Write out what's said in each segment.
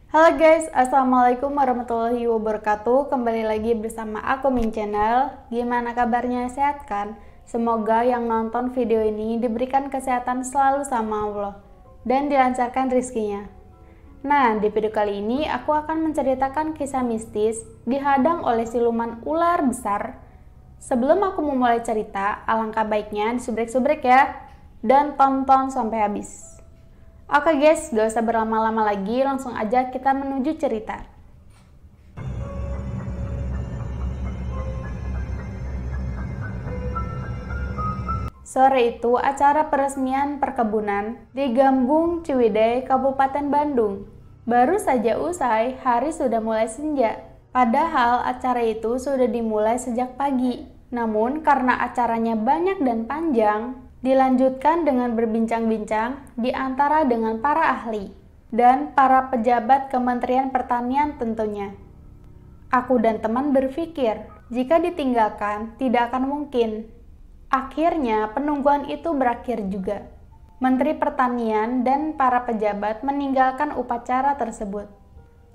Halo guys, Assalamualaikum warahmatullahi wabarakatuh. Kembali lagi bersama aku Min Channel. Gimana kabarnya, sehat kan? Semoga yang nonton video ini diberikan kesehatan selalu sama Allah dan dilancarkan rezekinya. Nah, di video kali ini aku akan menceritakan kisah mistis dihadang oleh siluman ular besar. Sebelum aku memulai cerita, alangkah baiknya disubrek-subrek ya, dan tonton sampai habis. Oke guys, gak usah berlama-lama lagi, langsung aja kita menuju cerita. Sore itu acara peresmian perkebunan di Gambung Ciwidey, Kabupaten Bandung. Baru saja usai, hari sudah mulai senja. Padahal acara itu sudah dimulai sejak pagi. Namun karena acaranya banyak dan panjang, dilanjutkan dengan berbincang-bincang di antara dengan para ahli dan para pejabat Kementerian Pertanian tentunya. Aku dan teman berpikir, jika ditinggalkan tidak akan mungkin. Akhirnya penungguan itu berakhir juga. Menteri Pertanian dan para pejabat meninggalkan upacara tersebut.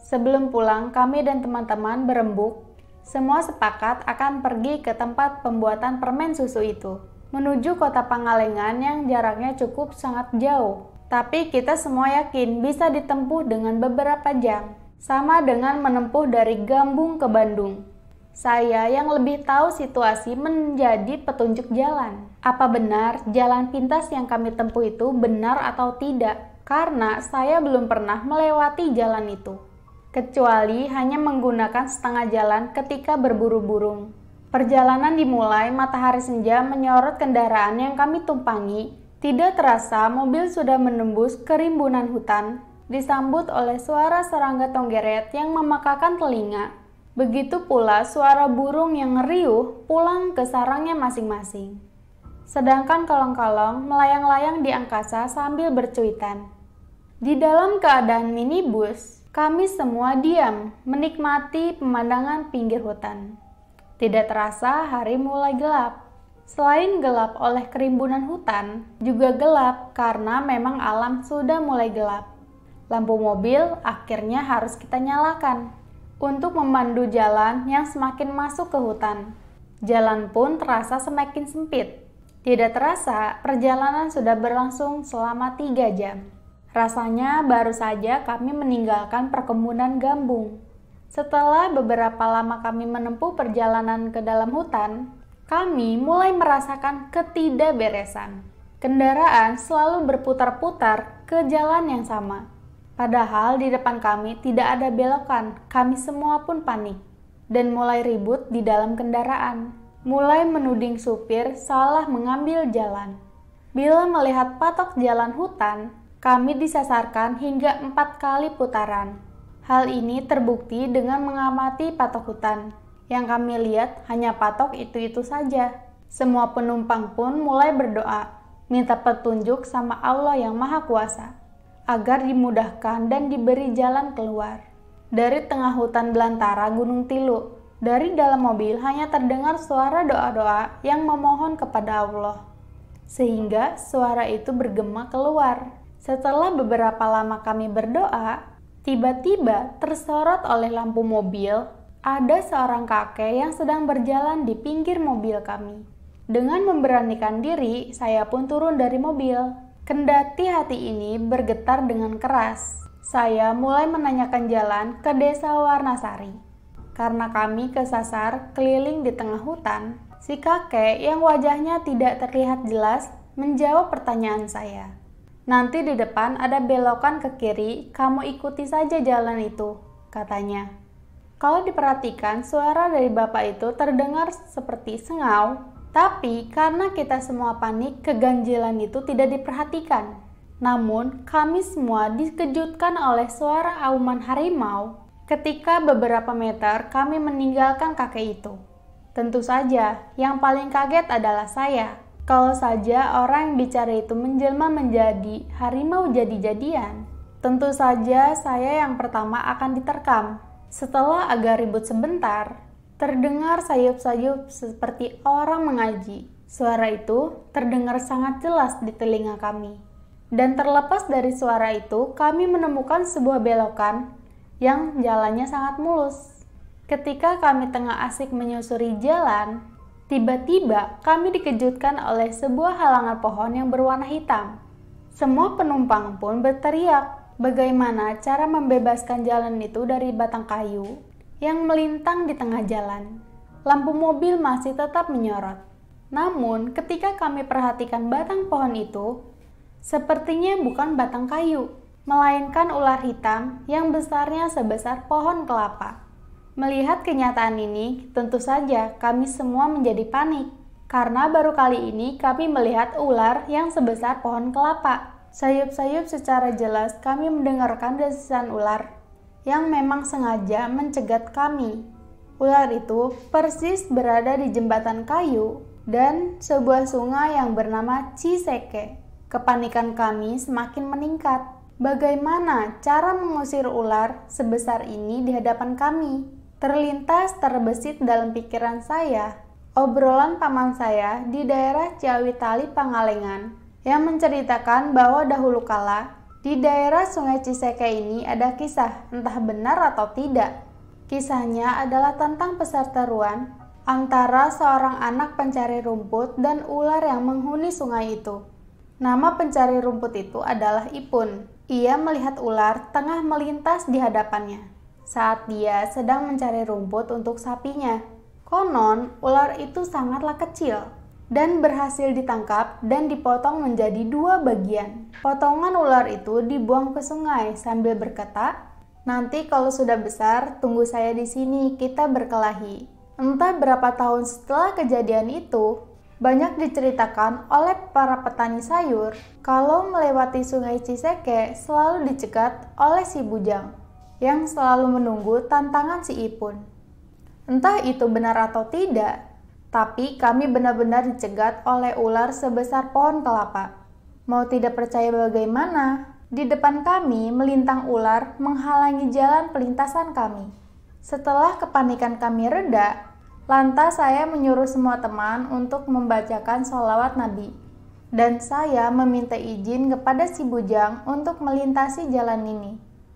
Sebelum pulang, kami dan teman-teman berembuk, semua sepakat akan pergi ke tempat pembuatan permen susu itu, menuju kota Pangalengan yang jaraknya cukup sangat jauh. Tapi kita semua yakin bisa ditempuh dengan beberapa jam, sama dengan menempuh dari Gambung ke Bandung. Saya yang lebih tahu situasi menjadi petunjuk jalan. Apa benar jalan pintas yang kami tempuh itu benar atau tidak? Karena saya belum pernah melewati jalan itu, kecuali hanya menggunakan setengah jalan ketika berburu burung. Perjalanan dimulai, matahari senja menyorot kendaraan yang kami tumpangi. Tidak terasa mobil sudah menembus kerimbunan hutan, disambut oleh suara serangga tonggeret yang memekakan telinga. Begitu pula suara burung yang ngeriuh pulang ke sarangnya masing-masing. Sedangkan kolong-kolong melayang-layang di angkasa sambil bercuitan. Di dalam keadaan minibus, kami semua diam menikmati pemandangan pinggir hutan. Tidak terasa hari mulai gelap. Selain gelap oleh kerimbunan hutan, juga gelap karena memang alam sudah mulai gelap. Lampu mobil akhirnya harus kita nyalakan untuk memandu jalan yang semakin masuk ke hutan. Jalan pun terasa semakin sempit. Tidak terasa perjalanan sudah berlangsung selama 3 jam. Rasanya baru saja kami meninggalkan perkebunan Gambung. Setelah beberapa lama kami menempuh perjalanan ke dalam hutan, kami mulai merasakan ketidakberesan. Kendaraan selalu berputar-putar ke jalan yang sama. Padahal di depan kami tidak ada belokan, kami semua pun panik dan mulai ribut di dalam kendaraan. Mulai menuding supir salah mengambil jalan. Bila melihat patok jalan hutan, kami disasarkan hingga 4 kali putaran. Hal ini terbukti dengan mengamati patok hutan. Yang kami lihat hanya patok itu-itu saja. Semua penumpang pun mulai berdoa, minta petunjuk sama Allah yang Maha Kuasa, agar dimudahkan dan diberi jalan keluar. Dari tengah hutan belantara Gunung Tilu, dari dalam mobil hanya terdengar suara doa-doa yang memohon kepada Allah. Sehingga suara itu bergema keluar. Setelah beberapa lama kami berdoa, tiba-tiba tersorot oleh lampu mobil, ada seorang kakek yang sedang berjalan di pinggir mobil kami. Dengan memberanikan diri, saya pun turun dari mobil. Kendati hati ini bergetar dengan keras, saya mulai menanyakan jalan ke desa Warnasari. Karena kami kesasar keliling di tengah hutan, si kakek yang wajahnya tidak terlihat jelas menjawab pertanyaan saya. Nanti di depan ada belokan ke kiri, kamu ikuti saja jalan itu, katanya. Kalau diperhatikan, suara dari bapak itu terdengar seperti sengau, tapi karena kita semua panik, keganjilan itu tidak diperhatikan. Namun, kami semua dikejutkan oleh suara auman harimau ketika beberapa meter kami meninggalkan kakek itu. Tentu saja, yang paling kaget adalah saya. Kalau saja orang yang bicara itu menjelma menjadi harimau jadi-jadian, tentu saja saya yang pertama akan diterkam. Setelah agak ribut sebentar, terdengar sayup-sayup seperti orang mengaji. Suara itu terdengar sangat jelas di telinga kami. Dan terlepas dari suara itu, kami menemukan sebuah belokan yang jalannya sangat mulus. Ketika kami tengah asik menyusuri jalan, tiba-tiba kami dikejutkan oleh sebuah halangan pohon yang berwarna hitam. Semua penumpang pun berteriak bagaimana cara membebaskan jalan itu dari batang kayu yang melintang di tengah jalan. Lampu mobil masih tetap menyorot. Namun, ketika kami perhatikan batang pohon itu, sepertinya bukan batang kayu, melainkan ular hitam yang besarnya sebesar pohon kelapa. Melihat kenyataan ini, tentu saja kami semua menjadi panik, karena baru kali ini kami melihat ular yang sebesar pohon kelapa. Sayup-sayup secara jelas kami mendengarkan desisan ular yang memang sengaja mencegat kami. Ular itu persis berada di jembatan kayu dan sebuah sungai yang bernama Ciseke. Kepanikan kami semakin meningkat. Bagaimana cara mengusir ular sebesar ini di hadapan kami? Terlintas terbesit dalam pikiran saya obrolan paman saya di daerah Ciawitali, Pangalengan, yang menceritakan bahwa dahulu kala di daerah Sungai Ciseke ini ada kisah, entah benar atau tidak. Kisahnya adalah tentang perseteruan antara seorang anak pencari rumput dan ular yang menghuni sungai itu. Nama pencari rumput itu adalah Ipun. Ia melihat ular tengah melintas di hadapannya saat dia sedang mencari rumput untuk sapinya. Konon, ular itu sangatlah kecil dan berhasil ditangkap dan dipotong menjadi 2 bagian. Potongan ular itu dibuang ke sungai sambil berkata, "Nanti kalau sudah besar, tunggu saya di sini, kita berkelahi." Entah berapa tahun setelah kejadian itu, banyak diceritakan oleh para petani sayur kalau melewati sungai Ciseke selalu dicegat oleh si bujang yang selalu menunggu tantangan si Ipun. Entah itu benar atau tidak, tapi kami benar-benar dicegat oleh ular sebesar pohon kelapa. Mau tidak percaya bagaimana, di depan kami melintang ular menghalangi jalan pelintasan kami. Setelah kepanikan kami reda, lantas saya menyuruh semua teman untuk membacakan sholawat Nabi. Dan saya meminta izin kepada si bujang untuk melintasi jalan ini.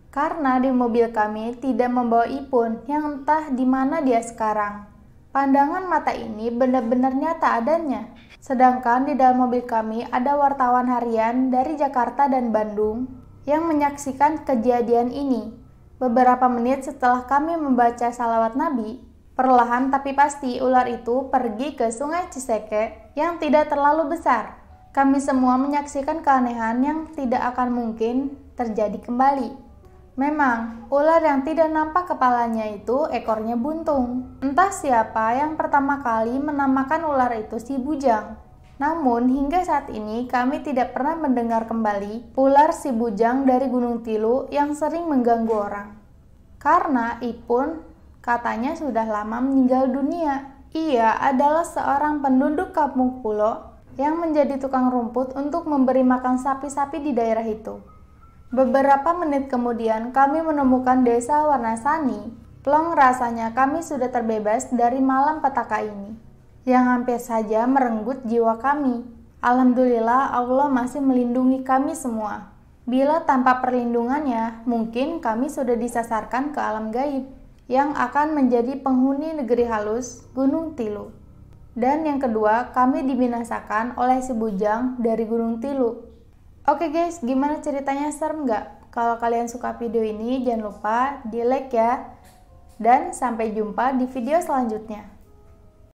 Karena di mobil kami tidak membawa Ipun yang entah di mana dia sekarang. Pandangan mata ini benar-benar nyata adanya. Sedangkan di dalam mobil kami ada wartawan harian dari Jakarta dan Bandung yang menyaksikan kejadian ini. Beberapa menit setelah kami membaca salawat Nabi, perlahan tapi pasti ular itu pergi ke sungai Ciseke yang tidak terlalu besar. Kami semua menyaksikan keanehan yang tidak akan mungkin terjadi kembali. Memang, ular yang tidak nampak kepalanya itu ekornya buntung. Entah siapa yang pertama kali menamakan ular itu si bujang. Namun, hingga saat ini kami tidak pernah mendengar kembali ular si bujang dari Gunung Tilu yang sering mengganggu orang. Karena Ipun katanya sudah lama meninggal dunia. Ia adalah seorang penduduk kampung pulau yang menjadi tukang rumput untuk memberi makan sapi-sapi di daerah itu. Beberapa menit kemudian kami menemukan desa Warnasani. Plong rasanya kami sudah terbebas dari malam petaka ini, yang hampir saja merenggut jiwa kami. Alhamdulillah Allah masih melindungi kami semua. Bila tanpa perlindungannya, mungkin kami sudah disasarkan ke alam gaib, yang akan menjadi penghuni negeri halus Gunung Tilu. Dan yang kedua, kami dibinasakan oleh si bujang dari Gunung Tilu. Oke guys, gimana ceritanya, serem nggak? Kalau kalian suka video ini, jangan lupa di like ya. Dan sampai jumpa di video selanjutnya.